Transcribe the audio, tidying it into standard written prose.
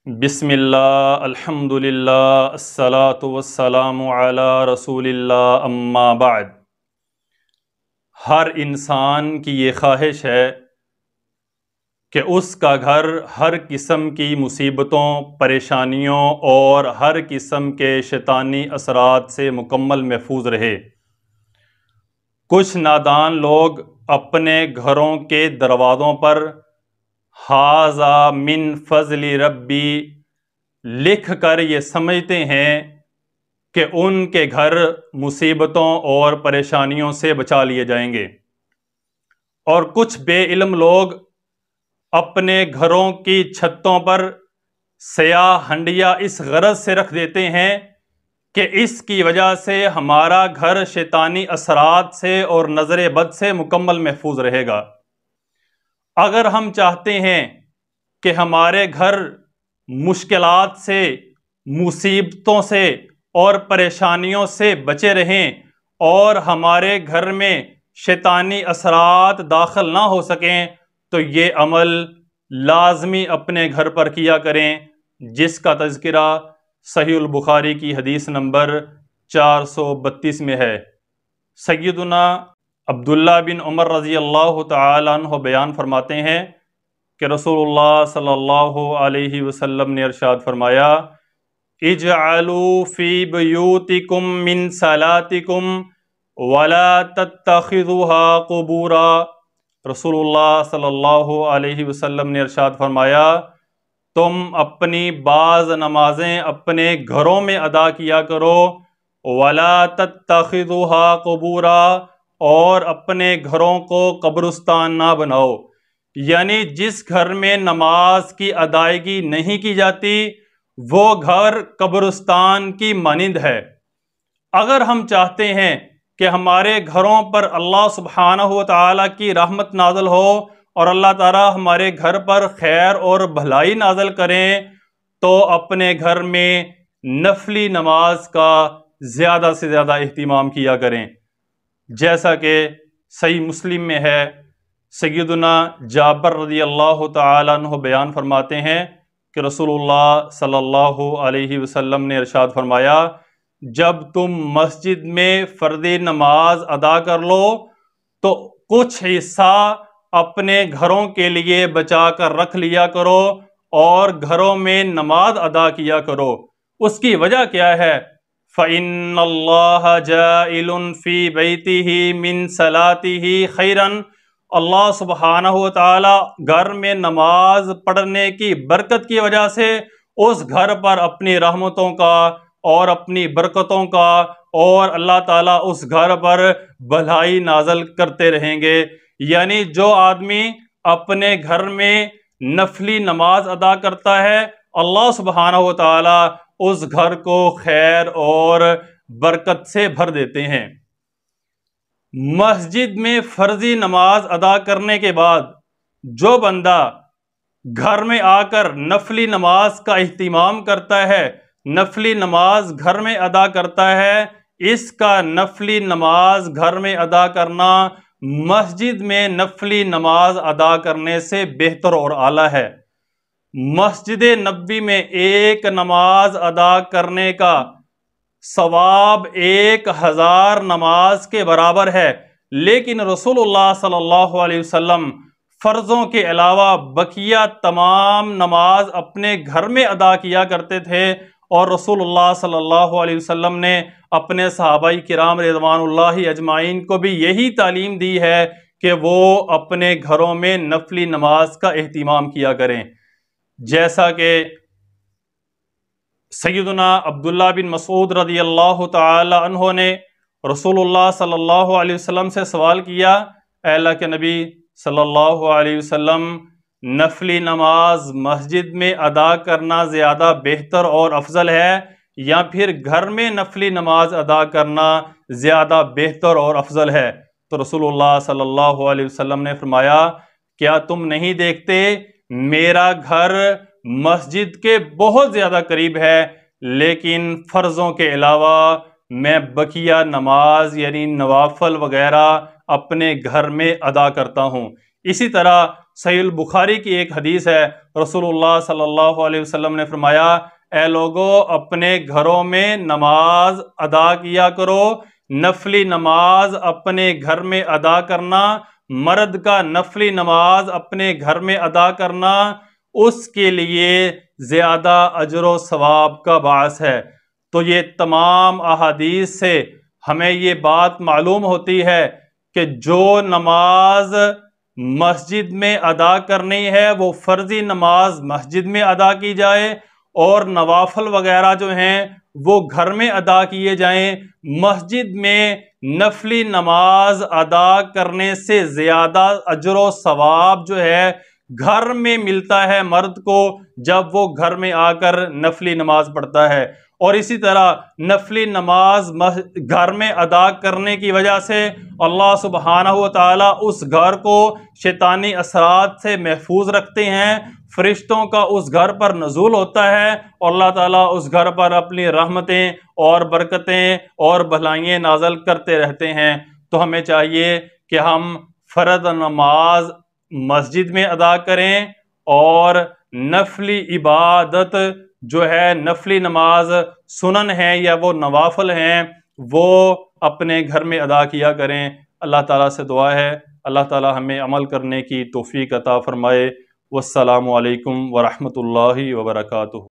بسم اللہ الحمدللہ الصلاۃ والسلام علی رسول اللہ اما بعد۔ ہر انسان کی یہ خواہش ہے کہ اس کا گھر ہر قسم کی مصیبتوں، پریشانیوں اور ہر قسم کے شیطانی اثرات سے مکمل محفوظ رہے۔ کچھ نادان لوگ اپنے گھروں کے دروازوں پر ھذا من فضل ربی لکھ کر یہ سمجھتے ہیں کہ ان کے گھر مصیبتوں اور پریشانیوں سے بچا لیے جائیں گے، اور کچھ بے علم لوگ اپنے گھروں کی چھتوں پر سیاہ ہنڈیا اس غرض سے رکھ دیتے ہیں کہ اس کی وجہ سے ہمارا گھر شیطانی اثرات سے اور نظر بد سے مکمل محفوظ رہے گا۔ اگر ہم چاہتے ہیں کہ ہمارے گھر مشکلات سے، مصیبتوں سے اور پریشانیوں سے بچے رہیں اور ہمارے گھر میں شیطانی اثرات داخل نہ ہو سکیں، تو یہ عمل لازمی اپنے گھر پر کیا کریں، جس کا تذکرہ صحیح البخاری کی حدیث نمبر 432 میں ہے۔ سیدنا عبداللہ بن عمر رضی اللہ تعالی عنہ بیان فرماتے ہیں کہ رسول اللہ صلی اللہ علیہ وسلم نے ارشاد فرمایا، اجعلوا فی بیوتکم من صلاتکم ولا تتخذوها قبورا۔ رسول اللہ صلی اللہ علیہ وسلم نے ارشاد فرمایا، تم اپنی بعض نمازیں اپنے گھروں میں ادا کیا کرو، ولا تتخذوها قبورا، اور اپنے گھروں کو قبرستان نہ بناؤ۔ یعنی جس گھر میں نماز کی ادائیگی نہیں کی جاتی وہ گھر قبرستان کی مانند ہے۔ اگر ہم چاہتے ہیں کہ ہمارے گھروں پر اللہ سبحانہ و تعالیٰ کی رحمت نازل ہو اور اللہ تعالیٰ ہمارے گھر پر خیر اور بھلائی نازل کریں، تو اپنے گھر میں نفلی نماز کا زیادہ سے زیادہ اہتمام کیا کریں، جیسا کہ صحیح مسلم میں ہے۔ سیدنا جابر رضی اللہ تعالی عنہ بیان فرماتے ہیں کہ رسول اللہ صلی اللہ علیہ وسلم نے ارشاد فرمایا، جب تم مسجد میں فردی نماز ادا کر لو تو کچھ حصہ اپنے گھروں کے لیے بچا کر رکھ لیا کرو اور گھروں میں نماز ادا کیا کرو۔ اس کی وجہ کیا ہے؟ فَإِنَّ اللَّهَ جَائِلٌ فِي بَيْتِهِ مِن صَلَاتِهِ خَيْرًا، اللہ سبحانہ و تعالی گھر میں نماز پڑھنے کی برکت کی وجہ سے اس گھر پر اپنی رحمتوں کا اور اپنی برکتوں کا، اور اللہ تعالیٰ اس گھر پر بھلائی نازل کرتے رہیں گے۔ یعنی جو آدمی اپنے گھر میں نفلی نماز ادا کرتا ہے، اللہ سبحانہ و تعالیٰ اس گھر کو خیر اور برکت سے بھر دیتے ہیں۔ مسجد میں فرضی نماز ادا کرنے کے بعد جو بندہ گھر میں آ کر نفلی نماز کا اہتمام کرتا ہے، نفلی نماز گھر میں ادا کرتا ہے، اس کا نفلی نماز گھر میں ادا کرنا مسجد میں نفلی نماز ادا کرنے سے بہتر اور اعلیٰ ہے۔ مسجد نبوی میں ایک نماز ادا کرنے کا ثواب 1000 نماز کے برابر ہے، لیکن رسول اللہ صلی اللہ علیہ وسلم فرضوں کے علاوہ بقیہ تمام نماز اپنے گھر میں ادا کیا کرتے تھے، اور رسول اللہ صلی اللہ علیہ وسلم نے اپنے صحابہ کرام رضوان اللہ اجمعین کو بھی یہی تعلیم دی ہے کہ وہ اپنے گھروں میں نفلی نماز کا اہتمام کیا کریں، جیسا کہ سیدنا عبداللہ بن مسعود رضی اللہ تعالی عنہ نے رسول اللہ صلی اللہ علیہ وسلم سے سوال کیا، اے اللہ کے نبی صلی اللہ علیہ وسلم، نفلی نماز مسجد میں ادا کرنا زیادہ بہتر اور افضل ہے یا پھر گھر میں نفلی نماز ادا کرنا زیادہ بہتر اور افضل ہے؟ تو رسول اللہ صلی اللہ علیہ وسلم نے فرمایا، کیا تم نہیں دیکھتے میرا گھر مسجد کے بہت زیادہ قریب ہے، لیکن فرضوں کے علاوہ میں بقیہ نماز یعنی نوافل وغیرہ اپنے گھر میں ادا کرتا ہوں۔ اسی طرح صحیح البخاری کی ایک حدیث ہے، رسول اللہ صلی اللہ علیہ وسلم نے فرمایا، اے لوگو اپنے گھروں میں نماز ادا کیا کرو، نفلی نماز اپنے گھر میں ادا کرنا، مرد کا نفلی نماز اپنے گھر میں ادا کرنا اس کے لیے زیادہ اجر و ثواب کا باعث ہے۔ تو یہ تمام احادیث سے ہمیں یہ بات معلوم ہوتی ہے کہ جو نماز مسجد میں ادا کرنی ہے وہ فرضی نماز مسجد میں ادا کی جائے، اور نوافل وغیرہ جو ہیں وہ گھر میں ادا کیے جائیں۔ مسجد میں نفلی نماز ادا کرنے سے زیادہ اجر و ثواب جو ہے گھر میں ملتا ہے مرد کو، جب وہ گھر میں آ کر نفلی نماز پڑھتا ہے۔ اور اسی طرح نفلی نماز گھر میں ادا کرنے کی وجہ سے اللہ سبحانہ و تعالیٰ اس گھر کو شیطانی اثرات سے محفوظ رکھتے ہیں، فرشتوں کا اس گھر پر نزول ہوتا ہے، اور اللہ تعالیٰ اس گھر پر اپنی رحمتیں اور برکتیں اور بھلائیاں نازل کرتے رہتے ہیں۔ تو ہمیں چاہیے کہ ہم فرض نماز مسجد میں ادا کریں، اور نفلی عبادت جو ہے نفلی نماز سنن ہے یا وہ نوافل ہیں وہ اپنے گھر میں ادا کیا کریں۔ اللہ تعالیٰ سے دعا ہے اللہ تعالیٰ ہمیں عمل کرنے کی توفیق عطا فرمائے۔ والسلام علیکم ورحمۃ اللہ وبرکاتہ۔